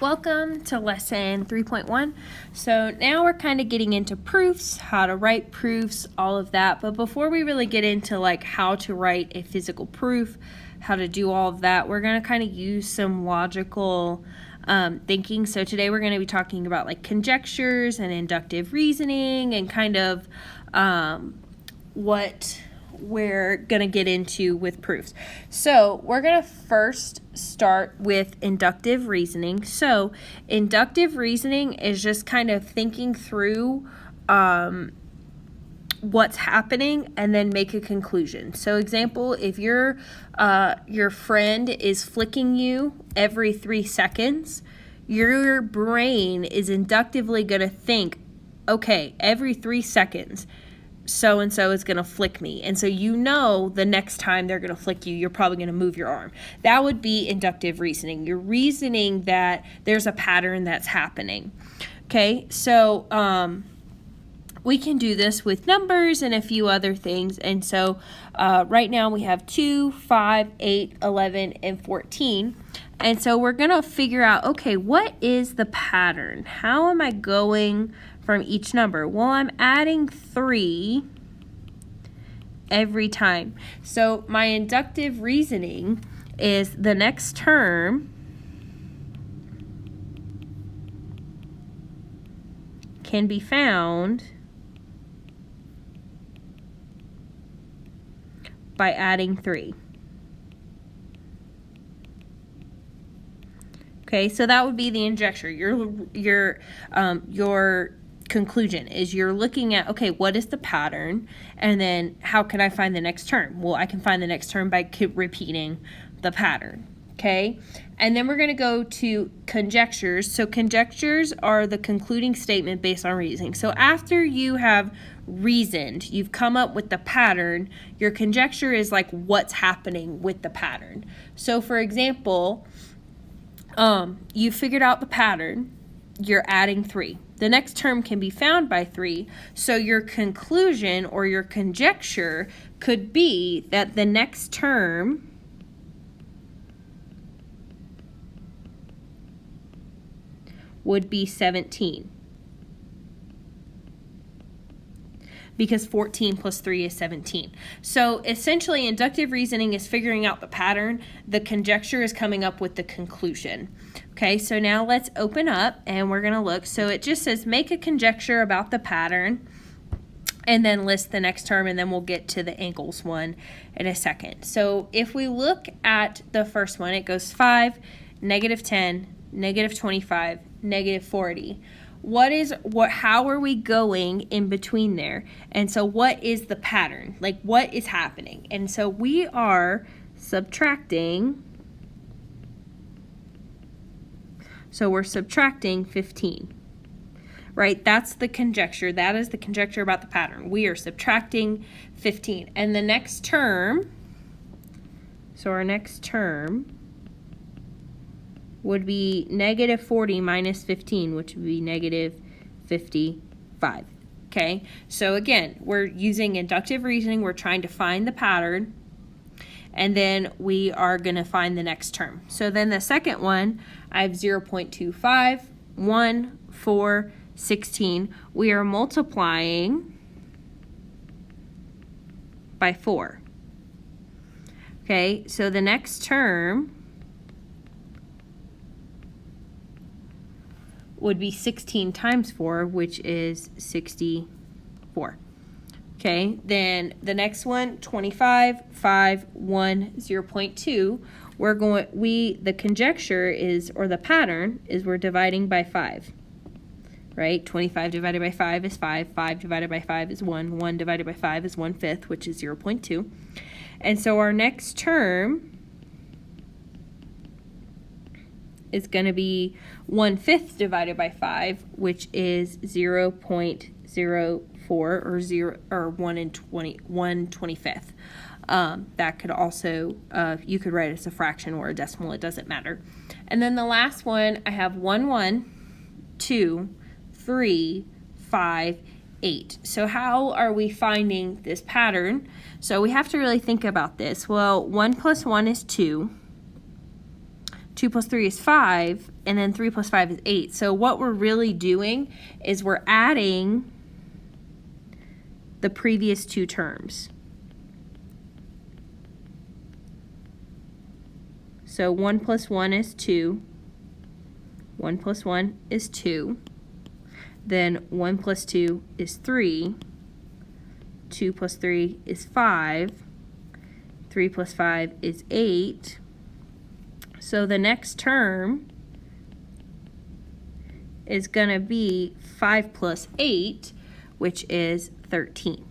Welcome to lesson 3.1. So now we're kind of getting into proofs, how to write proofs, all of that. But before we really get into like how to write a physical proof, how to do all of that, we're going to kind of use some logical thinking. So today we're going to be talking about like conjectures and inductive reasoning and kind of what we're going to get into with proofs. So we're going to first start with inductive reasoning. So inductive reasoning is just kind of thinking through what's happening and then make a conclusion. So example, if your friend is flicking you every 3 seconds, your brain is inductively going to think, okay, every 3 seconds, so-and-so is going to flick me. And so you know the next time they're going to flick you, you're probably going to move your arm. That would be inductive reasoning. You're reasoning that there's a pattern that's happening. Okay, so we can do this with numbers and a few other things. And so right now we have 2, 5, 8, 11, and 14. And so we're going to figure out, okay, what is the pattern? How am I going from each number? Well, I'm adding 3 every time. So my inductive reasoning is the next term can be found by adding 3. Okay, so that would be the conjecture. Your conclusion is you're looking at, okay, what is the pattern, and then how can I find the next term? Well, I can find the next term by repeating the pattern. Okay, and then we're going to go to conjectures. So conjectures are the concluding statement based on reasoning. So after you have reasoned, you've come up with the pattern, your conjecture is like what's happening with the pattern. So for example, you figured out the pattern, you're adding 3. The next term can be found by 3, so your conclusion or your conjecture could be that the next term would be 17. Because 14 plus 3 is 17. So essentially, inductive reasoning is figuring out the pattern. The conjecture is coming up with the conclusion. Okay, so now let's open up and we're gonna look. So it just says make a conjecture about the pattern and then list the next term, and then we'll get to the angles one in a second. So if we look at the first one, it goes 5, -10, -25, -40. How are we going in between there? And so what is the pattern? Like, what is happening? And so we are subtracting. So we're subtracting 15. Right? That's the conjecture. That is the conjecture about the pattern. We are subtracting 15. And the next term, so our next term would be -40 minus 15, which would be -55. Okay, so again, we're using inductive reasoning. We're trying to find the pattern, and then we are going to find the next term. So then the second one, I have 0.25, 1, 4, 16. We are multiplying by 4. Okay, so the next term would be 16 times 4, which is 64. Okay, then the next one, 25, 5, 1, 0.2. The conjecture is, or the pattern is, we're dividing by 5. Right? 25 divided by 5 is 5. 5 divided by 5 is 1. 1 divided by 5 is 1/5, which is 0.2. And so our next term is going to be 1/5 divided by 5, which is 0.04 or 1/25. That could also, you could write it as a fraction or a decimal, it doesn't matter. And then the last one, I have 1, 1, 2, 3, 5, 8. So how are we finding this pattern? So we have to really think about this. Well, 1 plus 1 is 2. 2 plus 3 is 5, and then 3 plus 5 is 8. So what we're really doing is we're adding the previous two terms. So 1 plus 1 is 2. 1 plus 1 is 2. Then 1 plus 2 is 3. 2 plus 3 is 5. 3 plus 5 is 8. So the next term is going to be 5 plus 8, which is 13.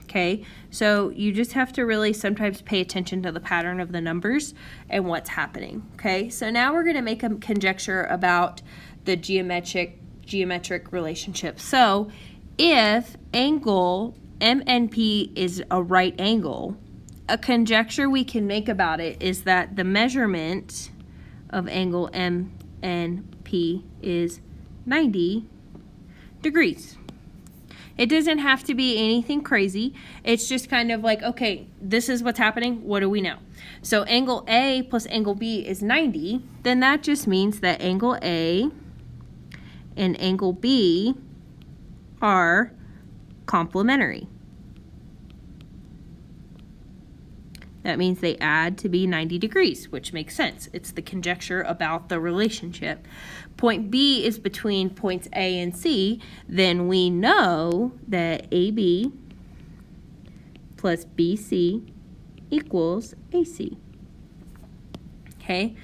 Okay, so you just have to really sometimes pay attention to the pattern of the numbers and what's happening. Okay, so now we're going to make a conjecture about the geometric relationship. So if angle MNP is a right angle, a conjecture we can make about it is that the measurement of angle MNP is 90 degrees. It doesn't have to be anything crazy. It's just kind of like, okay, this is what's happening. What do we know? So angle A plus angle B is 90. Then that just means that angle A and angle B are complementary. That means they add to be 90 degrees, which makes sense. It's the conjecture about the relationship. Point B is between points A and C. Then we know that AB plus BC equals AC. Okay?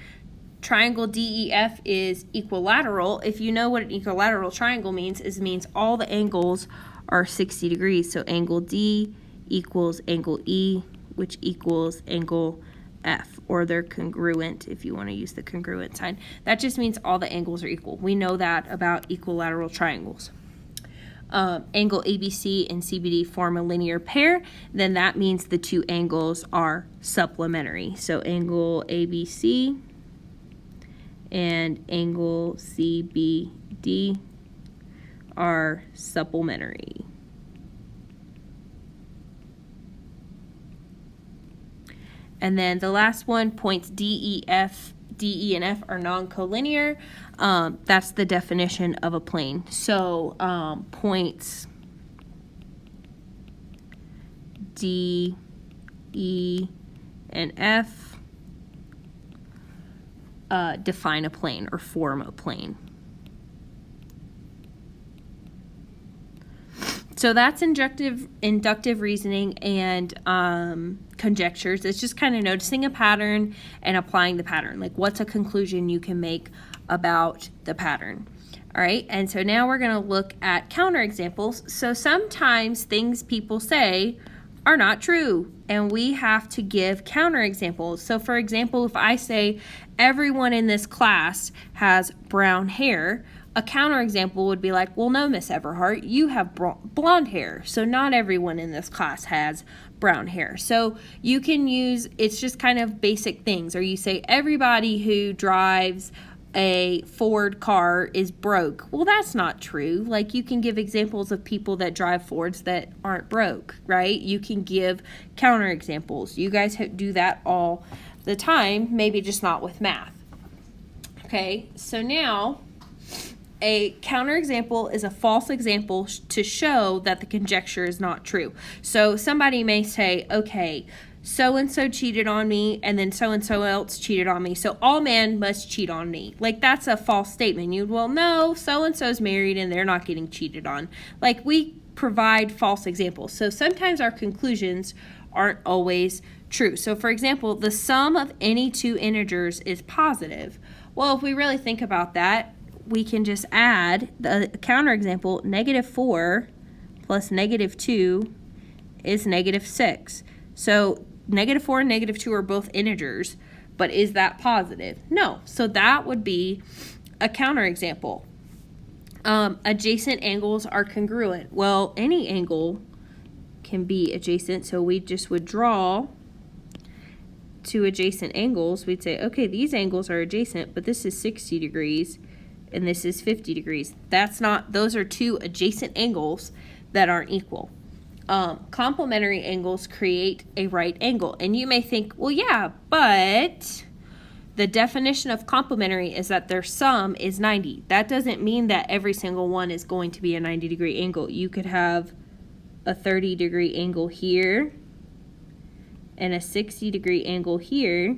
Triangle DEF is equilateral. If you know what an equilateral triangle means, it means all the angles are 60 degrees. So angle D equals angle E, which equals angle F, or they're congruent if you want to use the congruent sign. That just means all the angles are equal. We know that about equilateral triangles. Angle ABC and CBD form a linear pair, then that means the two angles are supplementary. So angle ABC and angle CBD are supplementary. And then the last one, points D, E, and F are non-collinear. That's the definition of a plane. So points D, E, and F define a plane or form a plane. So that's inductive reasoning and conjectures. It's just kind of noticing a pattern and applying the pattern. Like, what's a conclusion you can make about the pattern? All right, and so now we're going to look at counterexamples. So sometimes things people say are not true, and we have to give counterexamples. So for example, if I say everyone in this class has brown hair, a counterexample would be like, well, no, Miss Everhart, you have blonde hair, so not everyone in this class has brown hair. So you can use, it's just kind of basic things, or you say everybody who drives a Ford car is broke. Well, that's not true. Like, you can give examples of people that drive Fords that aren't broke, right? You can give counterexamples. You guys do that all the time, maybe just not with math. Okay, so now a counterexample is a false example to show that the conjecture is not true. So somebody may say, okay, so-and-so cheated on me, and then so-and-so else cheated on me, so all men must cheat on me. Like, that's a false statement. Well, no, so-and-so's married and they're not getting cheated on. Like, we provide false examples. So sometimes our conclusions aren't always true. So for example, the sum of any two integers is positive. Well, if we really think about that, we can just add the counterexample, -4 plus -2 is -6. So -4 and -2 are both integers, but is that positive? No. So that would be a counterexample. Adjacent angles are congruent. Well, any angle can be adjacent, so we just would draw two adjacent angles. We'd say, okay, these angles are adjacent, but this is 60 degrees and this is 50 degrees. Those are two adjacent angles that aren't equal. Complementary angles create a right angle. And you may think, well, yeah, but The definition of complementary is that their sum is 90. That doesn't mean that every single one is going to be a 90-degree angle. You could have a 30-degree angle here and a 60-degree angle here.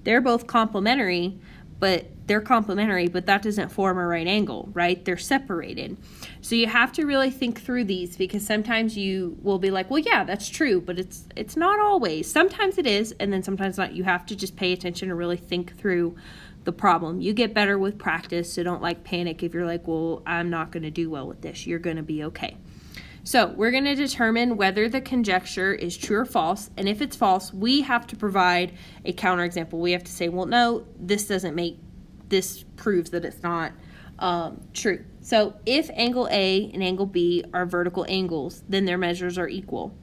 They're both complementary, but that doesn't form a right angle, right? They're separated. So you have to really think through these, because sometimes you will be like, well, yeah, that's true, but it's not always. Sometimes it is, and then sometimes not. You have to just pay attention and really think through the problem. You get better with practice, so don't panic if you're like, well, I'm not going to do well with this. You're going to be okay. So we're going to determine whether the conjecture is true or false, and if it's false, we have to provide a counterexample. We have to say, well, no, this proves that it's not true. So if angle A and angle B are vertical angles, then their measures are equal.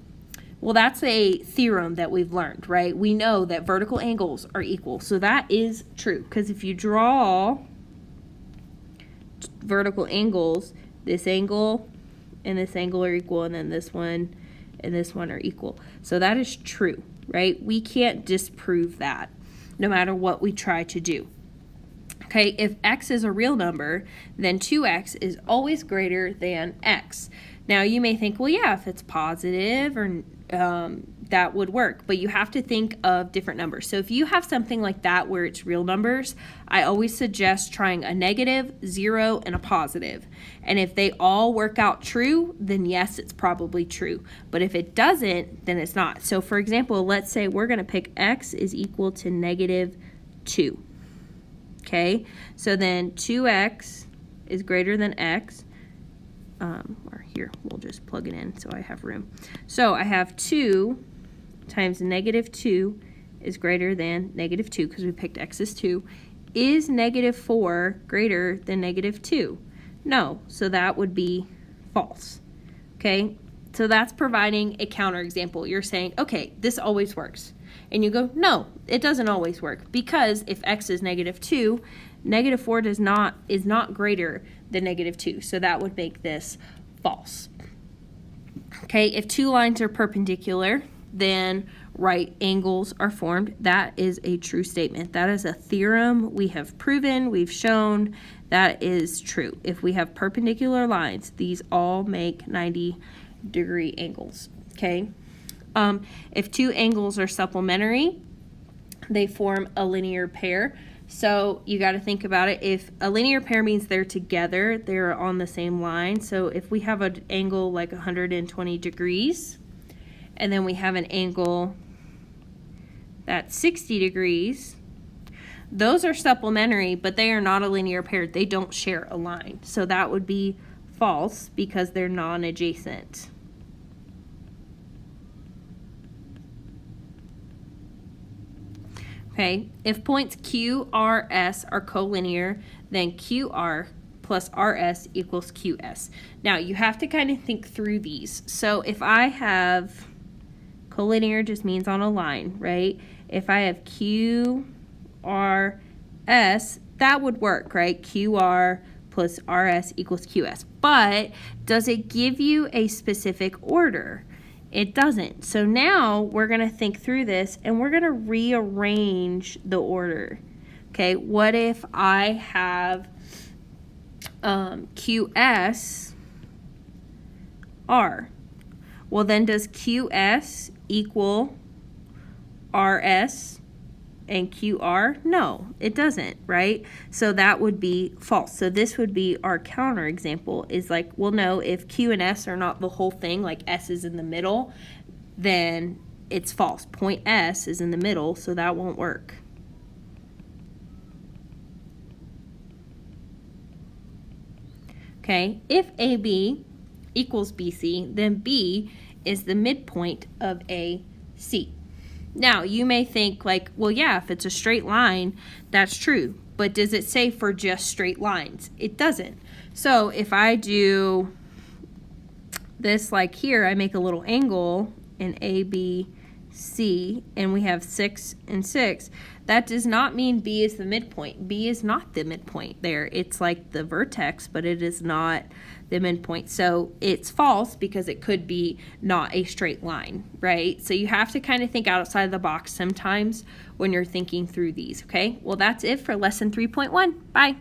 Well, that's a theorem that we've learned, right? We know that vertical angles are equal, so that is true, because if you draw vertical angles, this angle and this angle are equal, and then this one and this one are equal. So that is true, right? We can't disprove that, no matter what we try to do. Okay, if x is a real number, then 2x is always greater than x. Now, you may think, well, yeah, if it's positive, or that would work, but you have to think of different numbers. So if you have something like that where it's real numbers, I always suggest trying a negative, 0, and a positive. And if they all work out true, then yes, it's probably true. But if it doesn't, then it's not. So for example, let's say we're going to pick x is equal to negative 2. Okay, so then 2x is greater than x. Or here, we'll just plug it in so I have room. So I have 2 times negative 2 is greater than negative 2, because we picked x as 2. Is negative 4 greater than negative 2? No, so that would be false. Okay, so that's providing a counterexample. You're saying, okay, this always works. And you go, no, it doesn't always work, because if x is negative 2, negative 4 is not greater than negative 2, so that would make this false. Okay, if two lines are perpendicular, then right angles are formed. That is a true statement. That is a theorem we have proven, we've shown that is true. If we have perpendicular lines, these all make 90-degree angles. Okay. If two angles are supplementary, they form a linear pair. So you got to think about it. If a linear pair means they're together, they're on the same line. So if we have an angle like 120 degrees, and then we have an angle that's 60 degrees, those are supplementary, but they are not a linear pair. They don't share a line. So that would be false, because they're non-adjacent. Okay, if points Q, R, S are collinear, then QR plus RS equals QS. Now, you have to kind of think through these. So if I have collinear, just means on a line, right? If I have Q, R, S, that would work, right? QR plus RS equals QS. But does it give you a specific order? It doesn't. So now we're going to think through this, and we're going to rearrange the order. Okay, what if I have QS R? Well, then does QS equal RS and QR? No, it doesn't, right? So that would be false. So this would be our counterexample, is like, well, no, if Q and S are not the whole thing, like S is in the middle, then it's false. Point S is in the middle, so that won't work. Okay, if AB equals BC, then B is the midpoint of AC. Now, you may think like, well, yeah, if it's a straight line, that's true. But does it say for just straight lines? It doesn't. So if I do this like here, I make a little angle in ABC, and we have 6 and 6. that does not mean B is the midpoint. B is not the midpoint there. It's like the vertex, but it is not the midpoint. So it's false because it could be not a straight line, right? So you have to kind of think outside the box sometimes when you're thinking through these, okay? Well, that's it for lesson 3.1. Bye.